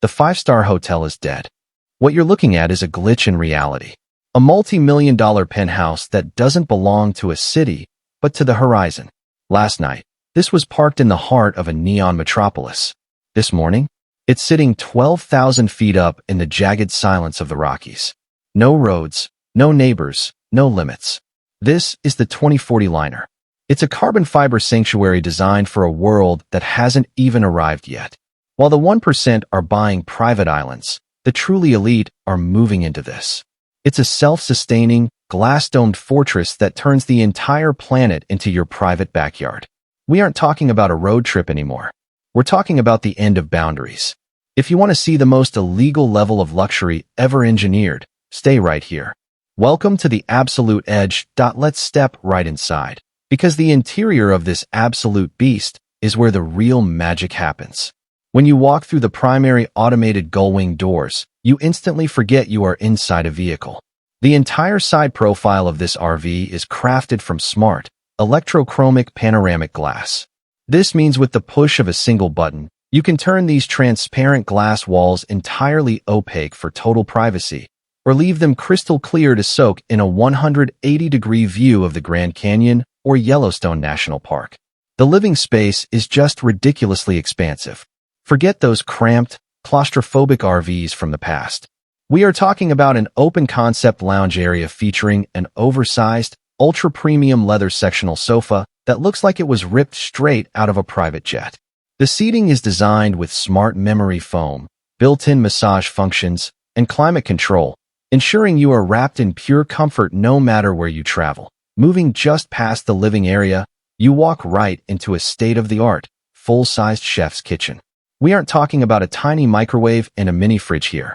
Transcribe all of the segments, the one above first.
The five-star hotel is dead. What you're looking at is a glitch in reality. A multi-million-dollar penthouse that doesn't belong to a city, but to the horizon. Last night, this was parked in the heart of a neon metropolis. This morning, it's sitting 12,000 feet up in the jagged silence of the Rockies. No roads, no neighbors, no limits. This is the 2040 liner. It's a carbon fiber sanctuary designed for a world that hasn't even arrived yet. While the 1% are buying private islands, the truly elite are moving into this. It's a self-sustaining, glass-domed fortress that turns the entire planet into your private backyard. We aren't talking about a road trip anymore. We're talking about the end of boundaries. If you want to see the most illegal level of luxury ever engineered, stay right here. Welcome to the absolute edge. Let's step right inside, because the interior of this absolute beast is where the real magic happens. When you walk through the primary automated gull-wing doors, you instantly forget you are inside a vehicle. The entire side profile of this RV is crafted from smart, electrochromic panoramic glass. This means with the push of a single button, you can turn these transparent glass walls entirely opaque for total privacy, or leave them crystal clear to soak in a 180-degree view of the Grand Canyon or Yellowstone National Park. The living space is just ridiculously expansive. Forget those cramped, claustrophobic RVs from the past. We are talking about an open-concept lounge area featuring an oversized, ultra-premium leather sectional sofa that looks like it was ripped straight out of a private jet. The seating is designed with smart memory foam, built-in massage functions, and climate control, ensuring you are wrapped in pure comfort no matter where you travel. Moving just past the living area, you walk right into a state-of-the-art, full-sized chef's kitchen. We aren't talking about a tiny microwave and a mini fridge here.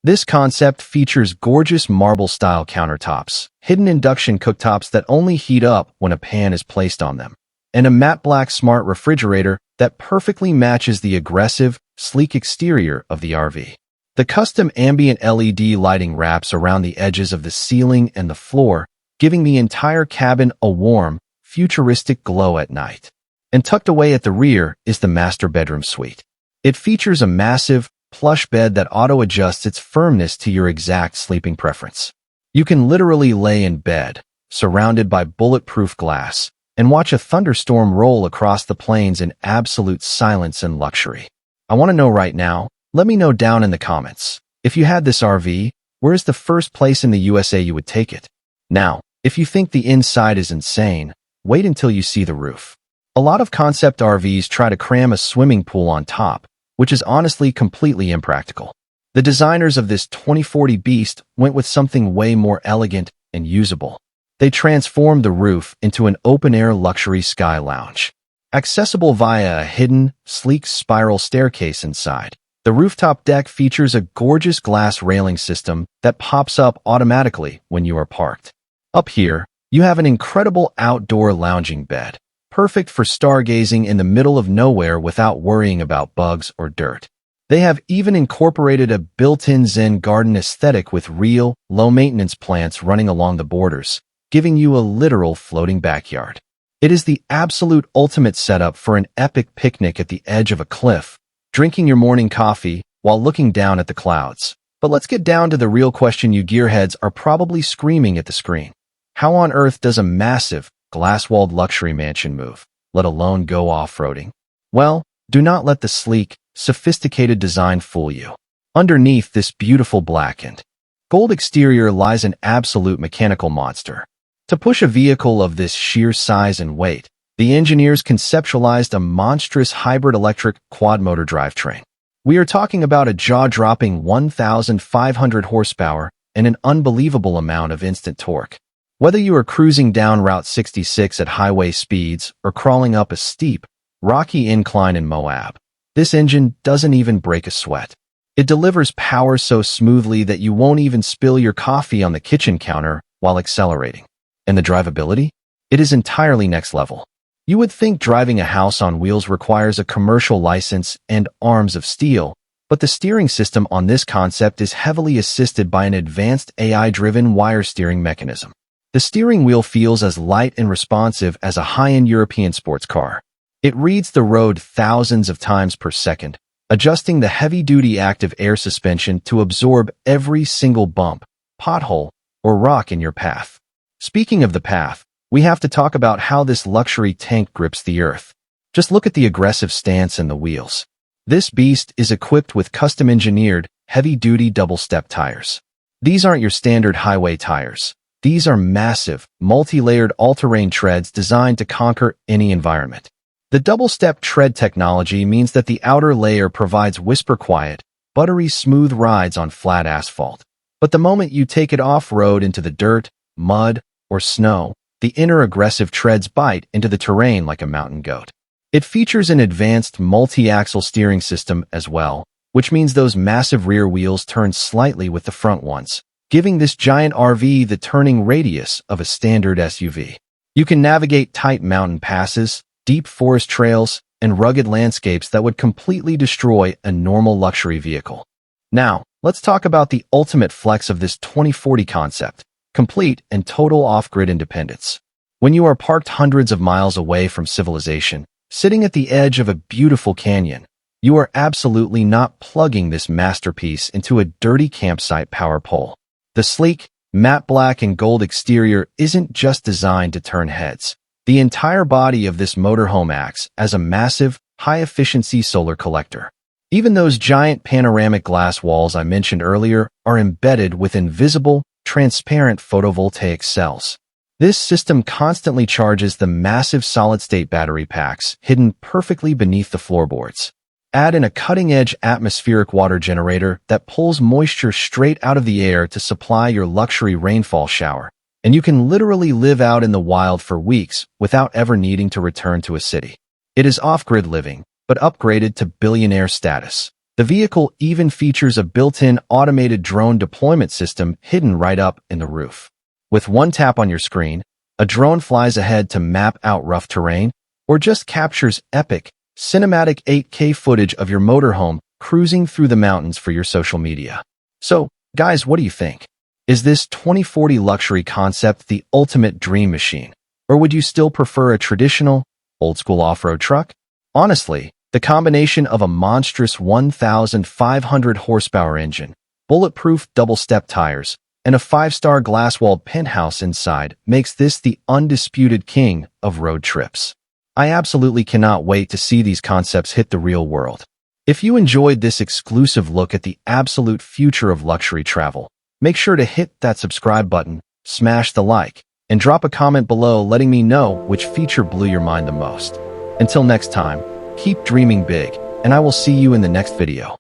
This concept features gorgeous marble-style countertops, hidden induction cooktops that only heat up when a pan is placed on them, and a matte black smart refrigerator that perfectly matches the aggressive, sleek exterior of the RV. The custom ambient LED lighting wraps around the edges of the ceiling and the floor, giving the entire cabin a warm, futuristic glow at night. And tucked away at the rear is the master bedroom suite. It features a massive, plush bed that auto-adjusts its firmness to your exact sleeping preference. You can literally lay in bed, surrounded by bulletproof glass, and watch a thunderstorm roll across the plains in absolute silence and luxury. I want to know right now, let me know down in the comments. If you had this RV, where is the first place in the USA you would take it? Now, if you think the inside is insane, wait until you see the roof. A lot of concept RVs try to cram a swimming pool on top, which is honestly completely impractical. The designers of this 2040 beast went with something way more elegant and usable. They transformed the roof into an open-air luxury sky lounge. Accessible via a hidden, sleek spiral staircase inside, the rooftop deck features a gorgeous glass railing system that pops up automatically when you are parked. Up here, you have an incredible outdoor lounging bed, perfect for stargazing in the middle of nowhere without worrying about bugs or dirt. They have even incorporated a built-in Zen garden aesthetic with real, low-maintenance plants running along the borders, giving you a literal floating backyard. It is the absolute ultimate setup for an epic picnic at the edge of a cliff, drinking your morning coffee while looking down at the clouds. But let's get down to the real question you gearheads are probably screaming at the screen. How on earth does a massive, glass-walled luxury mansion move, let alone go off-roading? Well, do not let the sleek, sophisticated design fool you. Underneath this beautiful blackened, gold exterior lies an absolute mechanical monster. To push a vehicle of this sheer size and weight, the engineers conceptualized a monstrous hybrid electric quad-motor drivetrain. We are talking about a jaw-dropping 1,500 horsepower and an unbelievable amount of instant torque. Whether you are cruising down Route 66 at highway speeds or crawling up a steep, rocky incline in Moab, this engine doesn't even break a sweat. It delivers power so smoothly that you won't even spill your coffee on the kitchen counter while accelerating. And the drivability? It is entirely next level. You would think driving a house on wheels requires a commercial license and arms of steel, but the steering system on this concept is heavily assisted by an advanced AI-driven wire steering mechanism. The steering wheel feels as light and responsive as a high-end European sports car. It reads the road thousands of times per second, adjusting the heavy-duty active air suspension to absorb every single bump, pothole, or rock in your path. Speaking of the path, we have to talk about how this luxury tank grips the earth. Just look at the aggressive stance and the wheels. This beast is equipped with custom-engineered, heavy-duty double-step tires. These aren't your standard highway tires. These are massive, multi-layered all-terrain treads designed to conquer any environment. The double-step tread technology means that the outer layer provides whisper-quiet, buttery smooth rides on flat asphalt. But the moment you take it off-road into the dirt, mud, or snow, the inner aggressive treads bite into the terrain like a mountain goat. It features an advanced multi-axle steering system as well, which means those massive rear wheels turn slightly with the front ones, giving this giant RV the turning radius of a standard SUV. You can navigate tight mountain passes, deep forest trails, and rugged landscapes that would completely destroy a normal luxury vehicle. Now, let's talk about the ultimate flex of this 2040 concept, complete and total off-grid independence. When you are parked hundreds of miles away from civilization, sitting at the edge of a beautiful canyon, you are absolutely not plugging this masterpiece into a dirty campsite power pole. The sleek, matte black and gold exterior isn't just designed to turn heads. The entire body of this motorhome acts as a massive, high-efficiency solar collector. Even those giant panoramic glass walls I mentioned earlier are embedded with invisible, transparent photovoltaic cells. This system constantly charges the massive solid-state battery packs hidden perfectly beneath the floorboards. Add in a cutting-edge atmospheric water generator that pulls moisture straight out of the air to supply your luxury rainfall shower, and you can literally live out in the wild for weeks without ever needing to return to a city. It is off-grid living, but upgraded to billionaire status. The vehicle even features a built-in automated drone deployment system hidden right up in the roof. With one tap on your screen, a drone flies ahead to map out rough terrain, or just captures epic, cinematic 8K footage of your motorhome cruising through the mountains for your social media. So, guys, what do you think? Is this 2040 luxury concept the ultimate dream machine? Or would you still prefer a traditional, old-school off-road truck? Honestly, the combination of a monstrous 1,500 horsepower engine, bulletproof double-step tires, and a 5-star glass-walled penthouse inside makes this the undisputed king of road trips. I absolutely cannot wait to see these concepts hit the real world. If you enjoyed this exclusive look at the absolute future of luxury travel, make sure to hit that subscribe button, smash the like, and drop a comment below letting me know which feature blew your mind the most. Until next time, keep dreaming big, and I will see you in the next video.